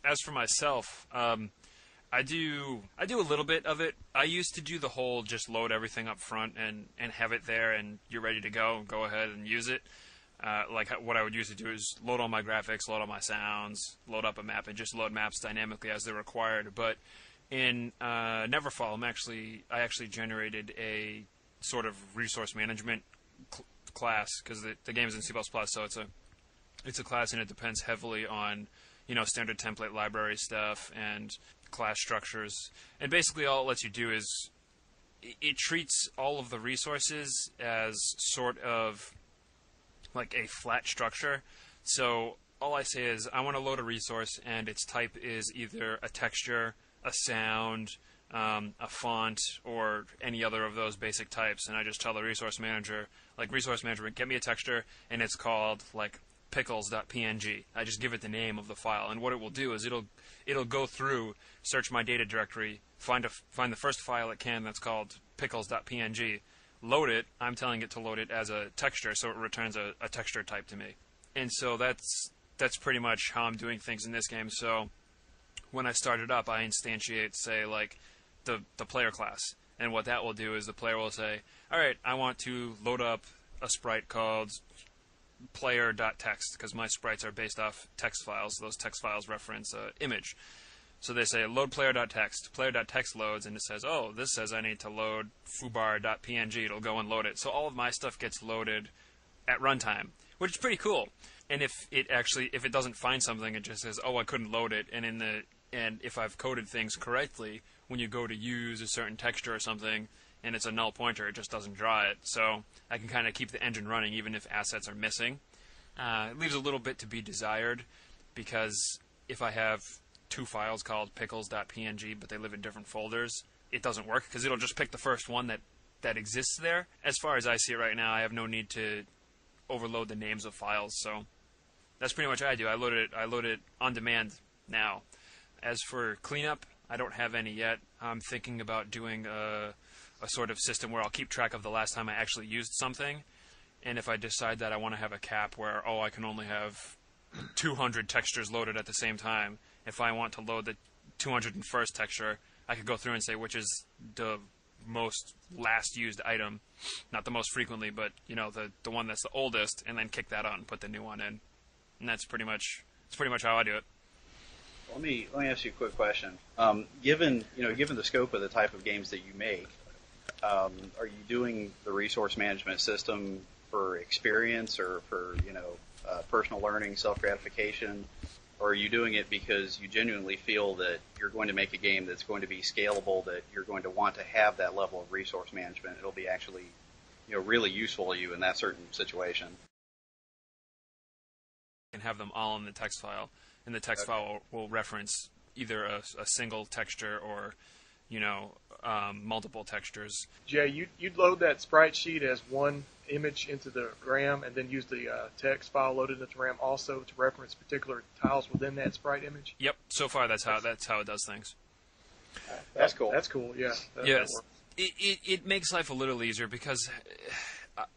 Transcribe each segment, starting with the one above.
as for myself, I do a little bit of it. I used to do the whole just load everything up front and have it there, and you're ready to go. Go ahead and use it. Like what I would usually do is load all my graphics, load all my sounds, load up a map, and just load maps dynamically as they're required. But in Neverfall, I actually generated a sort of resource management class, because the game is in C++, so it's a class, and it depends heavily on standard template library stuff and class structures. And basically all it lets you do is it treats all of the resources as sort of like a flat structure. So all I say is I want to load a resource, and its type is either a texture, a sound, a font, or any other of those basic types. And I just tell the resource manager, get me a texture, and it's called like pickles.png. I just give it the name of the file, and what it will do is it'll go through, search my data directory, find the first file it can that's called pickles.png, load it. I'm telling it to load it as a texture, so it returns a texture type to me. And so that's pretty much how I'm doing things in this game. So when I start it up, I instantiate, say, like the player class, and what that will do is the player will say, all right, I want to load up a sprite called player.text, because my sprites are based off text files. Those text files reference an image. So they say load player.text. Player.text loads, and it says, oh, this says I need to load foobar.png. It'll go and load it. So all of my stuff gets loaded at runtime, which is pretty cool. And if it doesn't find something, it just says, oh, I couldn't load it. And if I've coded things correctly, when you go to use a certain texture or something, and it's a null pointer, it just doesn't draw it. So I can kind of keep the engine running even if assets are missing. It leaves a little bit to be desired, because if I have two files called pickles.png but they live in different folders, it doesn't work, because it'll just pick the first one that exists there. As far as I see it right now, I have no need to overload the names of files, so that's pretty much what I do. I load it on demand now. As for cleanup, I don't have any yet. I'm thinking about doing a sort of system where I'll keep track of the last time I actually used something, and if I decide that I want to have a cap where, I can only have 200 textures loaded at the same time, if I want to load the 201st texture, I could go through and say which is the most last used item, not the most frequently, but the one that's the oldest, and then kick that out and put the new one in. And that's pretty much how I do it. Let me ask you a quick question. Given the scope of the type of games that you make, are you doing the resource management system for experience or for personal learning, self-gratification, or are you doing it because you genuinely feel that you're going to make a game that's going to be scalable, that you're going to want to have that level of resource management? It'll be actually really useful to you in that certain situation. And have them all in the text file, and the text file will reference either a single texture or multiple textures. Jay, you'd load that sprite sheet as one image into the RAM, and then use the text file loaded into RAM also to reference particular tiles within that sprite image? Yep. So far, that's how it does things. That's cool. That's cool. Yeah. Yes. It makes life a little easier, because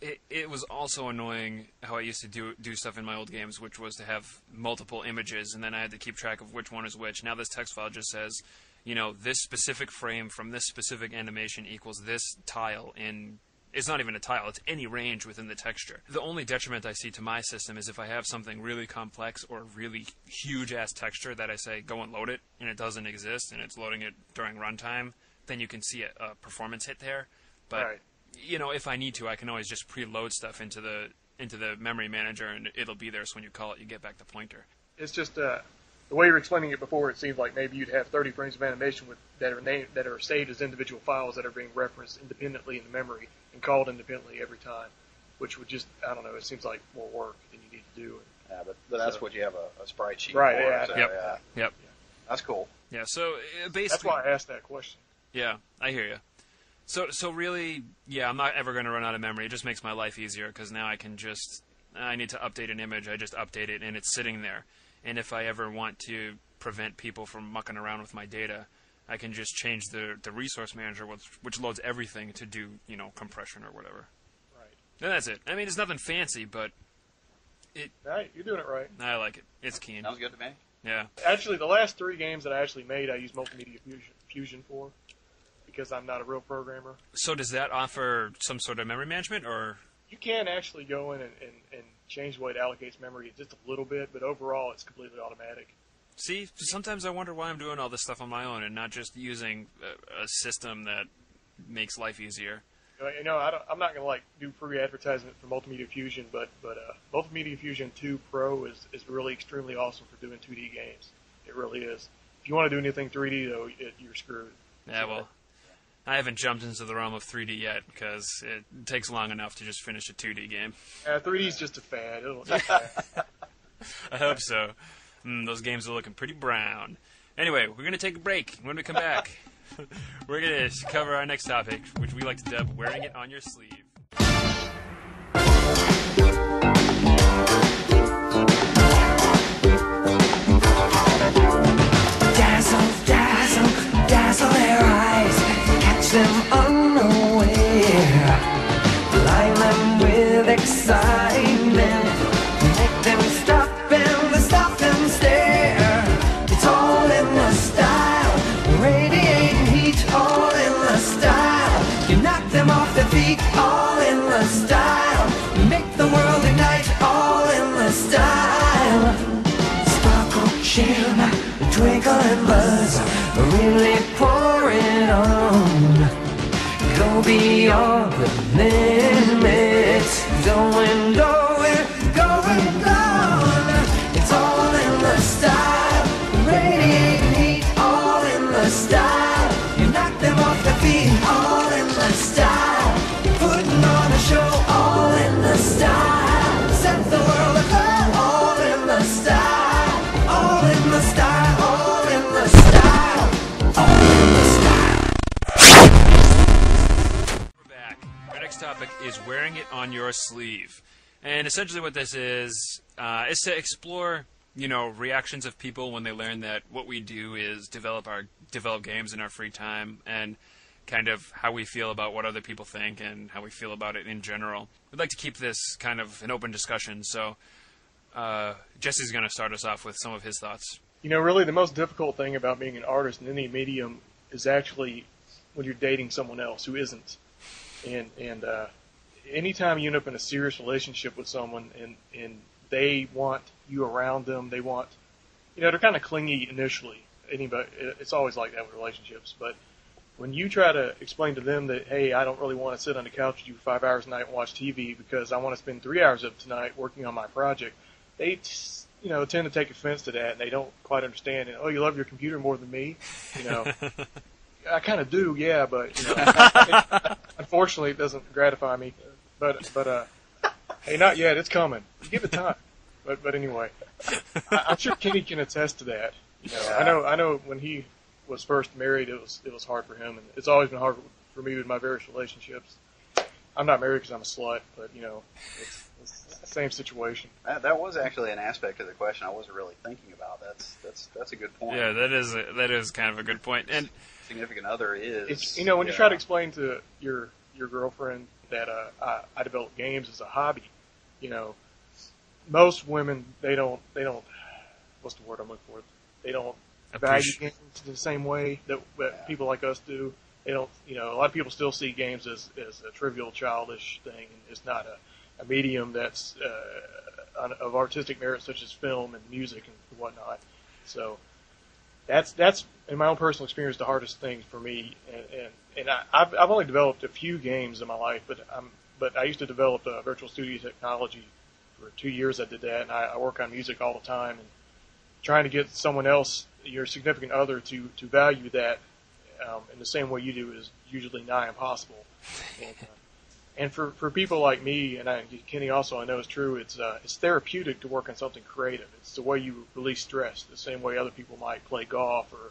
it was also annoying how I used to do stuff in my old games, which was to have multiple images, and then I had to keep track of which one is which. Now this text file just says, this specific frame from this specific animation equals this tile in... It's not even a tile, it's any range within the texture. The only detriment I see to my system is if I have something really complex or really huge-ass texture that I say, go and load it, and it doesn't exist, and it's loading it during runtime, then you can see a performance hit there. But, right. If I need to, I can always just preload stuff into the memory manager, and it'll be there, so when you call it, you get back the pointer. It's just... the way you were explaining it before, it seemed like maybe you'd have 30 frames of animation that are saved as individual files that are being referenced independently in the memory and called independently every time, which would just, I don't know, it seems like more work than you need to do. Yeah, but that's what you have a sprite sheet right, for. Yeah. So, Yep. Yep. That's cool. Yeah, so basically... That's why I asked that question. Yeah, I hear you. So really, yeah, I'm not ever going to run out of memory. It just makes my life easier, because now I need to update an image, I just update it, and it's sitting there. And if I ever want to prevent people from mucking around with my data, I can just change the resource manager, which loads everything to do, compression or whatever. Right. And that's it. I mean, it's nothing fancy, but Right, you're doing it right. I like it. It's keen. Sounds good to me. Yeah. Actually, the last 3 games that I actually made, I used Multimedia Fusion for, because I'm not a real programmer. So does that offer some sort of memory management, or? You can actually go in and change the way it allocates memory just a little bit, but overall it's completely automatic. See, sometimes I wonder why I'm doing all this stuff on my own and not just using a system that makes life easier. I'm not going to do free advertisement for Multimedia Fusion, but Multimedia Fusion 2 Pro is really extremely awesome for doing 2D games. It really is. If you want to do anything 3D though, you're screwed. Yeah, well, I haven't jumped into the realm of 3D yet because it takes long enough to just finish a 2D game. 3D is just a fad. It'll take that. I hope so. Those games are looking pretty brown. Anyway, we're going to take a break. When we come back, we're going to cover our next topic, which we like to dub wearing it on your sleeve. Dazzle, dazzle, dazzle their eyes, catch them unaware, blind them with excitement, make them stop and stare. It's all in the style, radiating heat, all in the style. You knock them off their feet, all in the style. You make the world ignite, all in the style. Sparkle, shimmer, twinkle and buzz, really pour it on. Go beyond the limits, going, going, going on. It's all in the style, radiating heat, all in the style. You knock them off their feet, all in the style. Putting on a show, all in the style. Set the world aglow, all in the style. All in the style, all in the style, all in the style. We're back. Our next topic is wearing it on your sleeve. And essentially what this is to explore, reactions of people when they learn that what we do is develop games in our free time, and kind of how we feel about what other people think and how we feel about it in general. We'd like to keep this kind of an open discussion, so Jesse's going to start us off with some of his thoughts. Really the most difficult thing about being an artist in any medium is actually when you're dating someone else who isn't. And anytime you end up in a serious relationship with someone and they want you around them, they want, they're kind of clingy initially. It's always like that with relationships. But when you try to explain to them that, hey, I don't really want to sit on the couch with you 5 hours a night and watch TV because I want to spend 3 hours of tonight working on my project, they tend to take offense to that, and they don't quite understand. And, oh, you love your computer more than me? I kind of do, yeah, but unfortunately, it doesn't gratify me. But hey, not yet. It's coming. Give it time. But anyway, I'm sure Kenny can attest to that. I know when he was first married, it was hard for him, and it's always been hard for me with my various relationships. I'm not married because I'm a slut, but it's the same situation. That was actually an aspect of the question I wasn't really thinking about. That's a good point. Yeah, that is kind of a good point. And significant other is it's when you try to explain to your girlfriend that I develop games as a hobby, most women they don't what's the word I'm looking for? They don't value games the same way that people like us do. They don't, a lot of people still see games as a trivial, childish thing, and it's not a medium that's of artistic merit such as film and music and whatnot. So that's in my own personal experience the hardest thing for me. And I've only developed a few games in my life, but I used to develop virtual studio technology for 2 years. I did that, and I work on music all the time, and trying to get someone else, your significant other, to value that in the same way you do is usually nigh impossible. And for people like me, and Kenny also I know is true, it's therapeutic to work on something creative. It's the way you release stress, the same way other people might play golf or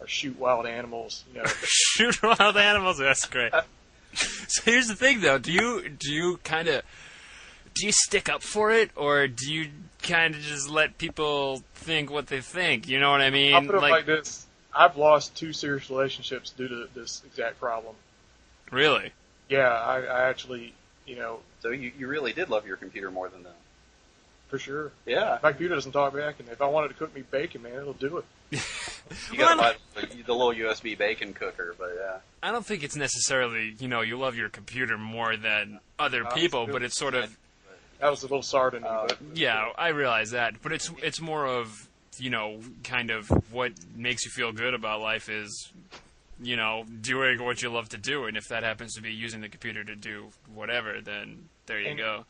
shoot wild animals. Shoot wild animals, that's great. So here's the thing, though. Do you stick up for it, or do you kind of just let people think what they think? You know what I mean? I'll put it like this. I've lost 2 serious relationships due to this exact problem. Really? Yeah, I actually, So you really did love your computer more than them. For sure. Yeah. My computer doesn't talk back, and if I wanted to cook me bacon, man, it'll do it. You got to buy the little USB bacon cooker, but yeah. I don't think it's necessarily, you love your computer more than other people, but it's sort of... That was a little sardony, but... Yeah, I realize that, but it's more of, kind of what makes you feel good about life is, doing what you love to do, and if that happens to be using the computer to do whatever, then there you go.